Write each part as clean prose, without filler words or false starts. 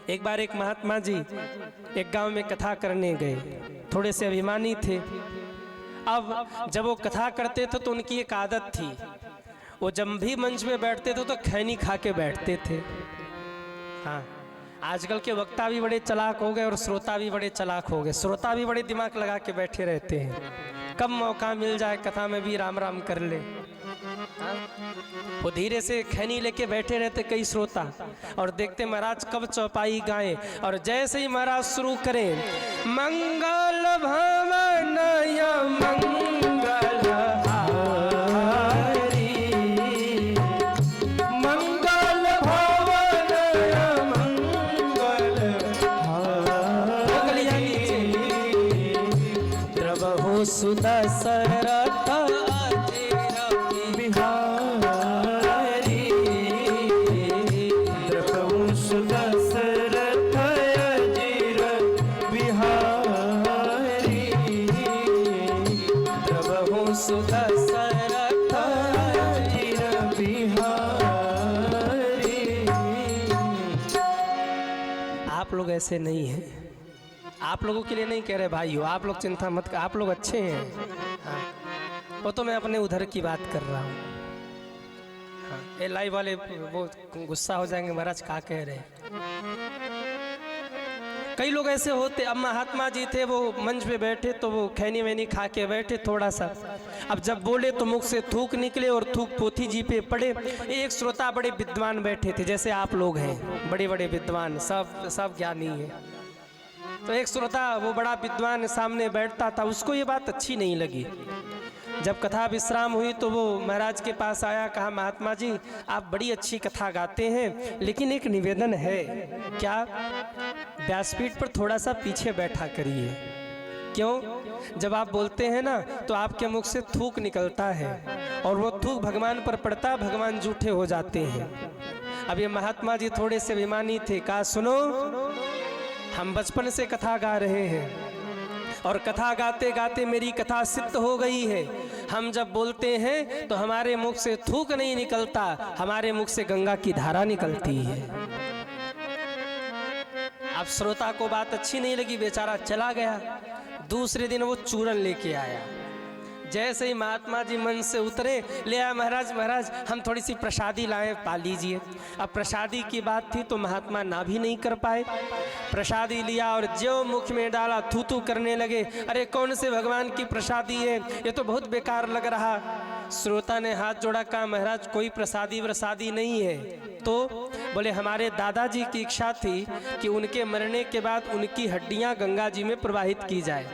एक बार एक महात्मा जी एक गांव में कथा करने गए, थोड़े से अभिमानी थे। अब जब वो कथा करते थे तो उनकी एक आदत थी, वो जब भी मंच में बैठते थे तो खैनी खा के बैठते थे। हाँ, आजकल के वक्ता भी बड़े चालाक हो गए और श्रोता भी बड़े चालाक हो गए। श्रोता भी बड़े दिमाग लगा के बैठे रहते हैं, कब मौका मिल जाए कथा में भी राम राम कर ले। वो धीरे से खैनी लेके बैठे रहते कई श्रोता, और देखते महाराज कब चौपाई गाएं, और जैसे ही महाराज शुरू करें, मंगल भवन मंगल हारी, मंगल भवन मंगल हारी, द्रवहु सुदशरथ आप लोग ऐसे नहीं हैं। आप लोगों के लिए नहीं कह रहे भाइयों, आप लोग चिंता मत कर, आप लोग अच्छे हैं। हाँ, वो तो मैं अपने उधर की बात कर रहा हूँ। हाँ, ये लाइव वाले वो गुस्सा हो जाएंगे, महाराज क्या कह रहे हैं। कई लोग ऐसे होते, अब महात्मा जी थे वो मंच पे बैठे तो वो खैनी वैनी खा के बैठे थोड़ा सा, अब जब बोले तो मुख से थूक निकले और थूक पोथी जी पे पड़े। एक श्रोता बड़े विद्वान बैठे थे, जैसे आप लोग हैं, बड़े बड़े विद्वान, सब ज्ञानी है। तो एक श्रोता वो बड़ा विद्वान सामने बैठता था, उसको ये बात अच्छी नहीं लगी। जब कथा विश्राम हुई तो वो महाराज के पास आया, कहा महात्मा जी आप बड़ी अच्छी कथा गाते हैं, लेकिन एक निवेदन है, क्या व्यासपीठ पर थोड़ा सा पीछे बैठा करिए। क्यों? जब आप बोलते हैं ना तो आपके मुख से थूक निकलता है और वो थूक भगवान पर पड़ता, भगवान जूठे हो जाते हैं। अब ये महात्मा जी थोड़े से अभिमानी थे, कहा सुनो, हम बचपन से कथा गा रहे हैं और कथा गाते गाते मेरी कथा सिद्ध हो गई है। हम जब बोलते हैं तो हमारे मुख से थूक नहीं निकलता, हमारे मुख से गंगा की धारा निकलती है। अब श्रोता को बात अच्छी नहीं लगी, बेचारा चला गया। दूसरे दिन वो चूरन लेके आया। जैसे ही महात्मा जी मन से उतरे, ले आया, महाराज महाराज हम थोड़ी सी प्रसादी लाए, पा लीजिए। अब प्रसादी की बात थी तो महात्मा ना भी नहीं कर पाए। प्रसादी लिया और जो मुख में डाला थू थू करने लगे। अरे कौन से भगवान की प्रसादी है, ये तो बहुत बेकार लग रहा। श्रोता ने हाथ जोड़ा, कहा महाराज कोई प्रसादी व्रसादी नहीं है। तो बोले हमारे दादाजी की इच्छा थी कि उनके मरने के बाद उनकी हड्डियां गंगा जी में प्रवाहित की जाए,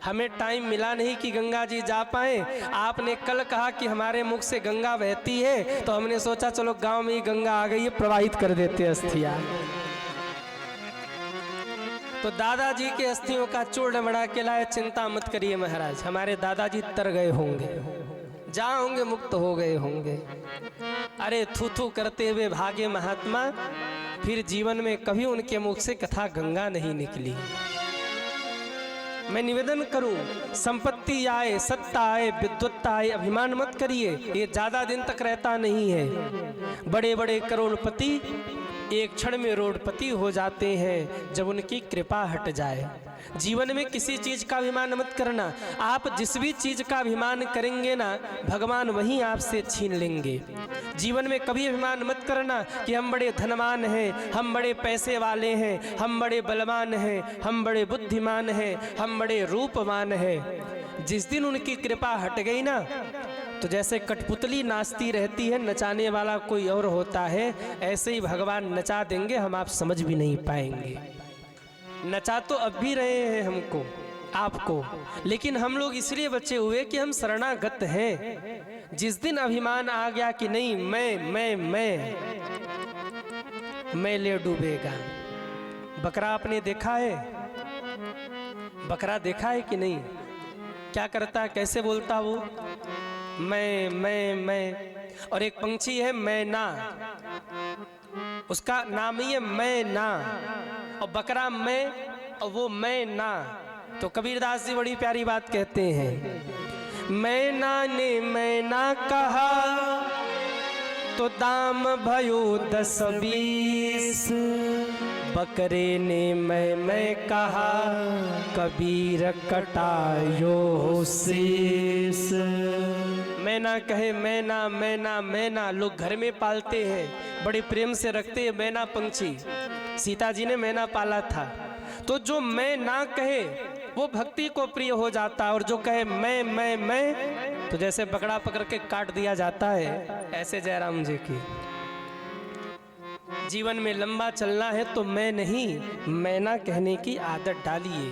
हमें टाइम मिला नहीं कि गंगा जी जा पाए। आपने कल कहा कि हमारे मुख से गंगा बहती है, तो हमने सोचा चलो गांव में ही गंगा आ गई है, प्रवाहित कर देते अस्थियां। तो दादाजी के अस्थियों का चूर्ण बना के लाए। चिंता मत करिए महाराज, हमारे दादाजी तर गए होंगे, जा होंगे, मुक्त हो गए होंगे। अरे थू थू करते हुए भागे महात्मा, फिर जीवन में कभी उनके मुख से कथा गंगा नहीं निकली। मैं निवेदन करूं, संपत्ति आए, सत्ता आए, विद्वत्ता आए, अभिमान मत करिए, ये ज्यादा दिन तक रहता नहीं है। बड़े बड़े करोड़पति एक क्षण में रोडपति हो जाते हैं जब उनकी कृपा हट जाए। जीवन में किसी चीज का अभिमान मत करना। आप जिस भी चीज का अभिमान करेंगे ना, भगवान वहीं आपसे छीन लेंगे। जीवन में कभी अभिमान मत करना कि हम बड़े धनवान हैं, हम बड़े पैसे वाले हैं, हम बड़े बलवान हैं, हम बड़े बुद्धिमान हैं, हम बड़े रूपवान हैं। जिस दिन उनकी कृपा हट गई ना, तो जैसे कठपुतली नाचती रहती है, नचाने वाला कोई और होता है, ऐसे ही भगवान नचा देंगे, हम आप समझ भी नहीं पाएंगे। नचा तो अब भी रहे हैं हमको, आपको, लेकिन हम लोग इसलिए बचे हुए कि हम शरणागत हैं। जिस दिन अभिमान आ गया कि नहीं मैं ले डूबेगा। बकरा आपने देखा है? बकरा देखा है कि नहीं? क्या करता है, कैसे बोलता वो? मैं। और एक पंछी है मैना, उसका नाम ही है मैना, और बकरा मैं और वो मैना। तो कबीरदास जी बड़ी प्यारी बात कहते हैं, मैना ने मैना कहा तो दाम भयो 10-20, बकरे ने मैं कहा, कबीर कटायो शीस। मैना कहे मैना मैना मैना, लोग घर में पालते हैं, बड़े प्रेम से रखते हैं मैना पंछी। सीता जी ने मैना पाला था। तो जो मैं ना कहे वो भक्ति को प्रिय हो जाता है, और जो कहे मैं तो जैसे बकरा पकड़ के काट दिया जाता है, ऐसे जयराम जी की जीवन में लंबा चलना है तो मैं नहीं, मैं ना कहने की आदत डालिए।